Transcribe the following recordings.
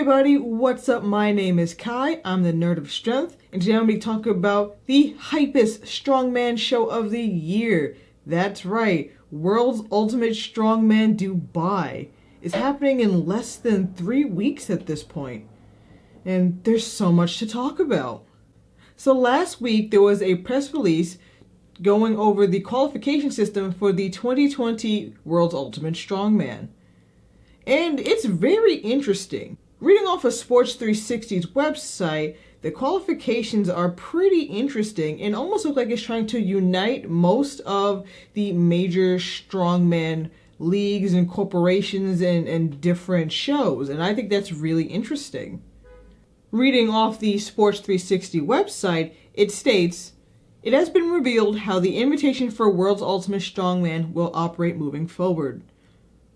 everybody, what's up? My name is Kai, I'm the Nerd of Strength, and today I'm going to be talking about the hypest strongman show of the year. That's right, World's Ultimate Strongman Dubai is happening in less than 3 weeks at this point, and there's so much to talk about. So last week there was a press release going over the qualification system for the 2020 World's Ultimate Strongman. And it's very interesting. Reading off of Sports 360's website, the qualifications are pretty interesting and almost look like it's trying to unite most of the major strongman leagues and corporations and different shows. And I think that's really interesting. Reading off the Sports 360 website, it states, "It has been revealed how the invitation for World's Ultimate Strongman will operate moving forward.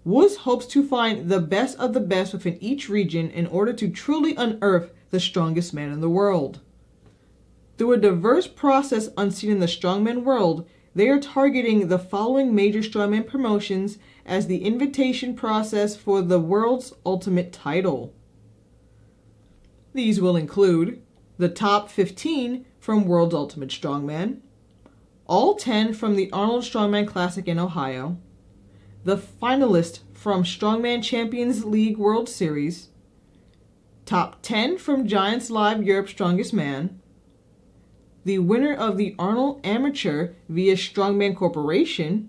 WUS hopes to find the best of the best within each region in order to truly unearth the strongest man in the world. Through a diverse process unseen in the strongman world, they are targeting the following major strongman promotions as the invitation process for the world's ultimate title. These will include the top 15 from World's Ultimate Strongman, all 10 from the Arnold Strongman Classic in Ohio, the finalist from Strongman Champions League World Series, top 10 from Giants Live Europe Strongest Man, the winner of the Arnold Amateur via Strongman Corporation,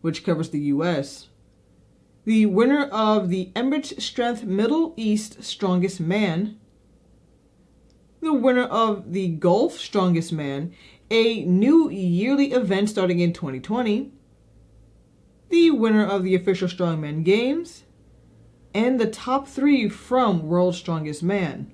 which covers the US, the winner of the Emirates Strength Middle East Strongest Man, the winner of the Gulf Strongest Man, a new yearly event starting in 2020, the winner of the official Strongman Games, and the top 3 from World's Strongest Man.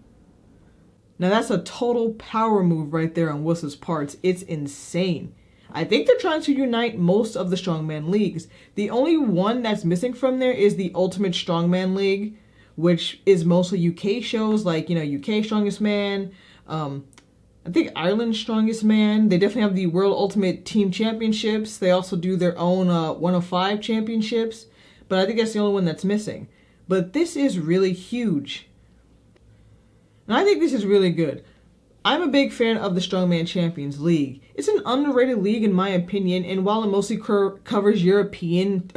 Now that's a total power move right there on WUS's parts. It's insane. I think they're trying to unite most of the Strongman leagues. The only one that's missing from there is the Ultimate Strongman League, which is mostly UK shows like, UK Strongest Man, I think Ireland's Strongest Man. They definitely have the World Ultimate Team Championships. They also do their own 105 championships, but I think that's the only one that's missing. But this is really huge. And I think this is really good. I'm a big fan of the Strongman Champions League. It's an underrated league in my opinion, and while it mostly covers European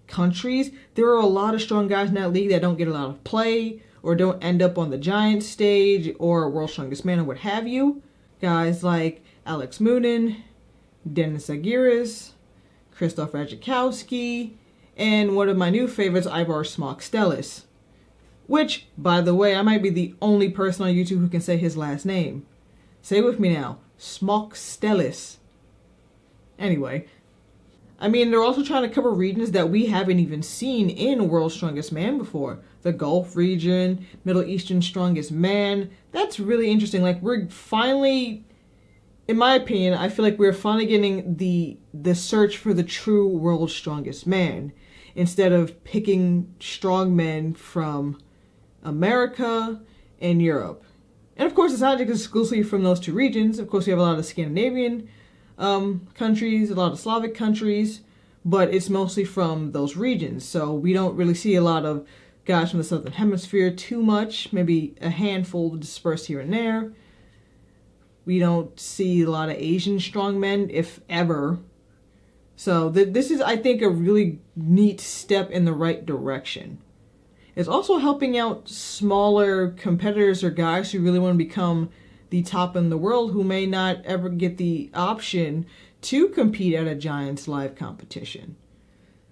countries, there are a lot of strong guys in that league that don't get a lot of play or don't end up on the Giants stage or World's Strongest Man or what have you. Guys like Alex Moonen, Dennis Aguirre, Krzysztof Radzikowski, and one of my new favorites, Ivar Smokstelis. Which, by the way, I might be the only person on YouTube who can say his last name. Say it with me now, Smokstelis. Anyway, they're also trying to cover regions that we haven't even seen in World's Strongest Man before. The Gulf region, Middle Eastern Strongest Man. That's really interesting. Like, we're finally, in my opinion, I feel like we're finally getting the search for the true World's Strongest Man, instead of picking strongmen from America and Europe. And of course, it's not exclusively from those two regions. Of course, we have a lot of Scandinavian countries, a lot of Slavic countries, but it's mostly from those regions. So we don't really see a lot of guys from the Southern Hemisphere too much, maybe a handful dispersed here and there. We don't see a lot of Asian strongmen, if ever. So this is, I think, a really neat step in the right direction. It's also helping out smaller competitors or guys who really want to become the top in the world who may not ever get the option to compete at a Giants Live competition.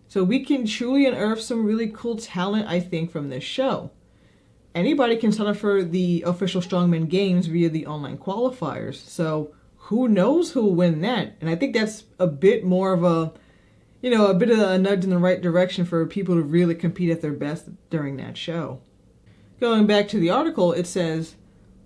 So we can truly unearth some really cool talent, I think, from this show. Anybody can sign up for the official Strongman Games via the online qualifiers. So who knows who will win that? And I think that's a bit more of a bit of a nudge in the right direction for people to really compete at their best during that show. Going back to the article, it says,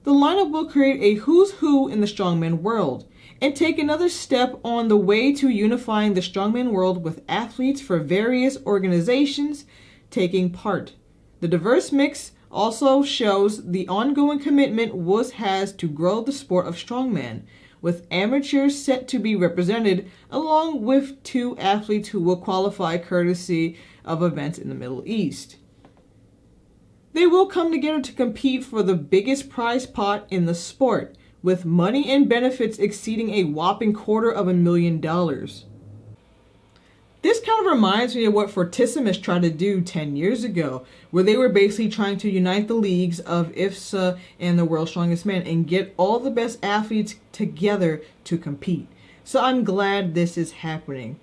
"The lineup will create a who's who in the strongman world and take another step on the way to unifying the strongman world with athletes for various organizations taking part. The diverse mix also shows the ongoing commitment WUS has to grow the sport of strongman, with amateurs set to be represented along with 2 athletes who will qualify courtesy of events in the Middle East. They will come together to compete for the biggest prize pot in the sport, with money and benefits exceeding a whopping $250,000. This kind of reminds me of what Fortissimus tried to do 10 years ago, where they were basically trying to unite the leagues of IFSA and the World's Strongest Man and get all the best athletes together to compete. So I'm glad this is happening.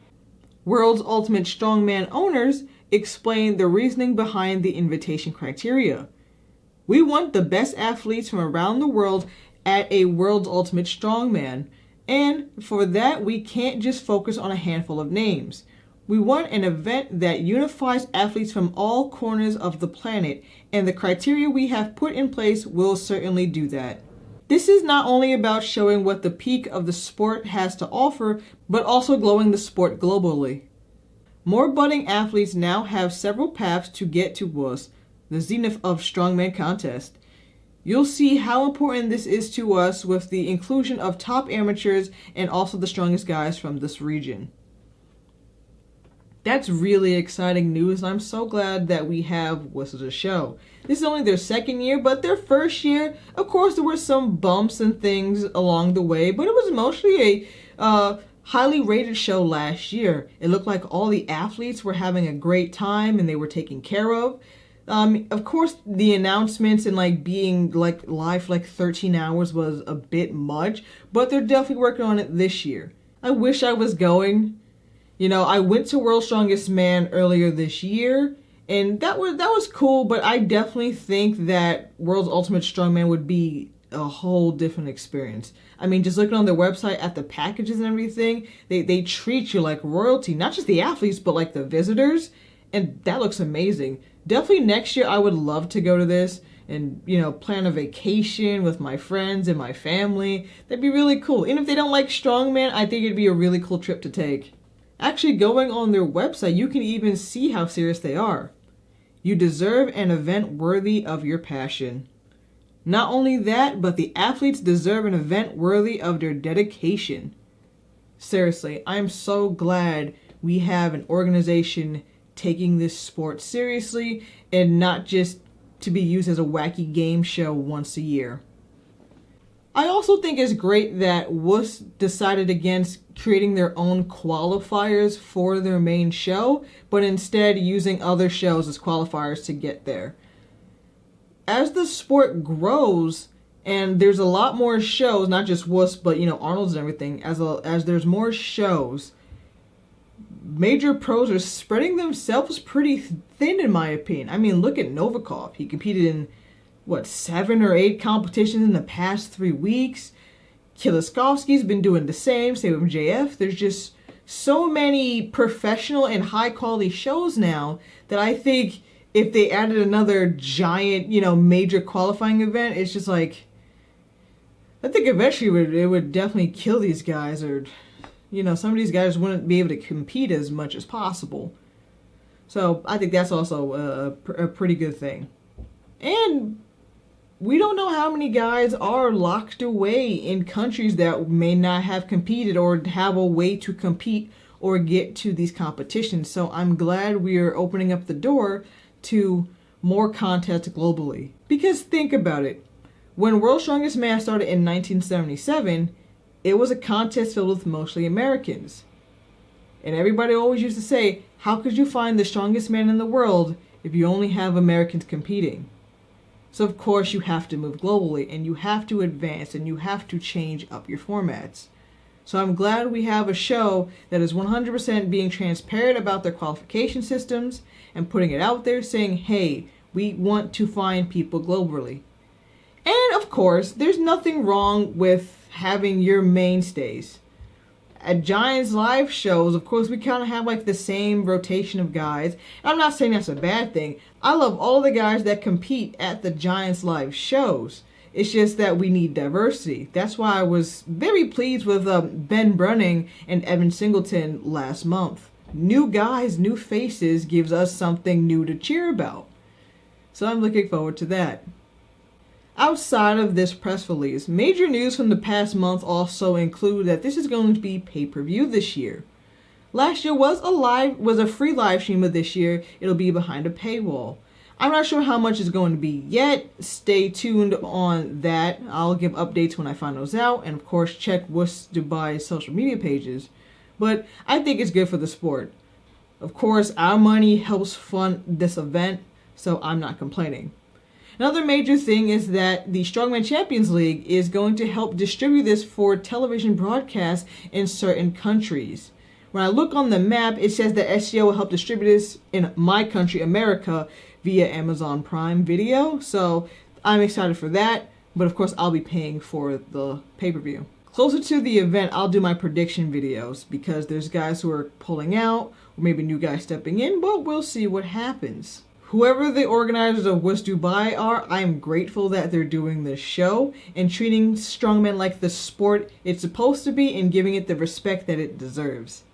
World's Ultimate Strongman owners explained the reasoning behind the invitation criteria. We want the best athletes from around the world at a World's Ultimate Strongman, and for that we can't just focus on a handful of names. We want an event that unifies athletes from all corners of the planet, and the criteria we have put in place will certainly do that. This is not only about showing what the peak of the sport has to offer, but also growing the sport globally. More budding athletes now have several paths to get to WUS, the zenith of strongman contest. You'll see how important this is to us with the inclusion of top amateurs and also the strongest guys from this region. That's really exciting news, and I'm so glad that we have WUS as a show. This is only their second year, but their first year, of course, there were some bumps and things along the way, but it was mostly a highly rated show last year. It looked like all the athletes were having a great time and they were taken care of. Of course, the announcements and being live for 13 hours was a bit much, but they're definitely working on it this year. I wish I was going. I went to World's Strongest Man earlier this year, and that was cool, but I definitely think that World's Ultimate Strongman would be a whole different experience. I mean, just looking on their website at the packages and everything, they treat you like royalty, not just the athletes, but the visitors, and that looks amazing. Definitely next year I would love to go to this and, plan a vacation with my friends and my family. That'd be really cool. Even if they don't like strongman, I think it'd be a really cool trip to take. Actually, going on their website, you can even see how serious they are. You deserve an event worthy of your passion. Not only that, but the athletes deserve an event worthy of their dedication. Seriously, I'm so glad we have an organization taking this sport seriously and not just to be used as a wacky game show once a year. I also think it's great that WUS decided against creating their own qualifiers for their main show, but instead using other shows as qualifiers to get there. As the sport grows, and there's a lot more shows, not just WUS, but Arnold's and everything, as there's more shows, major pros are spreading themselves pretty thin, in my opinion. I mean, look at Novikov. He competed in 7 or 8 competitions in the past 3 weeks. Kiliskovsky's been doing the same with JF. There's just so many professional and high quality shows now that I think if they added another giant, major qualifying event, it's just I think eventually it would definitely kill these guys, or some of these guys wouldn't be able to compete as much as possible. So I think that's also a pretty good thing. And we don't know how many guys are locked away in countries that may not have competed or have a way to compete or get to these competitions. So I'm glad we are opening up the door to more contests globally. Because think about it. When World's Strongest Man started in 1977, it was a contest filled with mostly Americans. And everybody always used to say, how could you find the strongest man in the world if you only have Americans competing? So of course you have to move globally, and you have to advance, and you have to change up your formats. So I'm glad we have a show that is 100% being transparent about their qualification systems and putting it out there saying, hey, we want to find people globally. And of course, there's nothing wrong with having your mainstays. At Giants live shows, of course, we kind of have the same rotation of guys. I'm not saying that's a bad thing. I love all the guys that compete at the Giants live shows. It's just that we need diversity. That's why I was very pleased with Ben Brunning and Evan Singleton last month. New guys, new faces gives us something new to cheer about. So I'm looking forward to that. Outside of this press release, major news from the past month also include that this is going to be pay-per-view this year. Last year was a free live stream, but this year it'll be behind a paywall. I'm not sure how much it's going to be yet. Stay tuned on that. I'll give updates when I find those out. And of course, check WUS Dubai's social media pages. But I think it's good for the sport. Of course, our money helps fund this event, so I'm not complaining. Another major thing is that the Strongman Champions League is going to help distribute this for television broadcasts in certain countries. When I look on the map, it says that SCO will help distribute this in my country, America, via Amazon Prime Video. So I'm excited for that. But of course, I'll be paying for the pay-per-view. Closer to the event, I'll do my prediction videos because there's guys who are pulling out or maybe new guys stepping in, but we'll see what happens. Whoever the organizers of WUS Dubai are, I am grateful that they're doing this show and treating strongman like the sport it's supposed to be and giving it the respect that it deserves.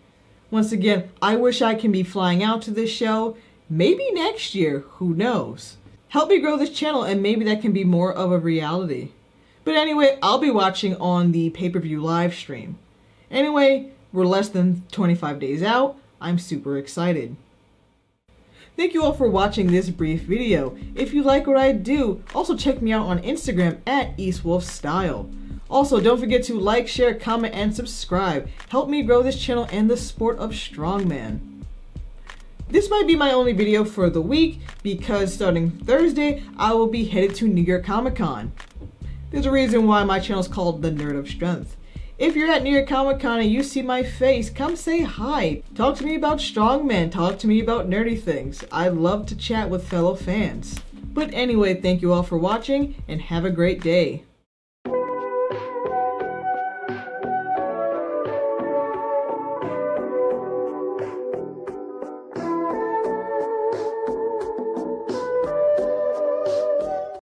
Once again, I wish I can be flying out to this show. Maybe next year, who knows? Help me grow this channel and maybe that can be more of a reality. But anyway, I'll be watching on the pay-per-view live stream. Anyway, we're less than 25 days out. I'm super excited. Thank you all for watching this brief video. If you like what I do, also check me out on Instagram at EastWolfStyle. Also, don't forget to like, share, comment, and subscribe. Help me grow this channel and the sport of strongman. This might be my only video for the week because starting Thursday, I will be headed to New York Comic Con. There's a reason why my channel is called The Nerd of Strength. If you're at New York Comic Con and you see my face, come say hi. Talk to me about strongman. Talk to me about nerdy things. I love to chat with fellow fans. But anyway, thank you all for watching and have a great day.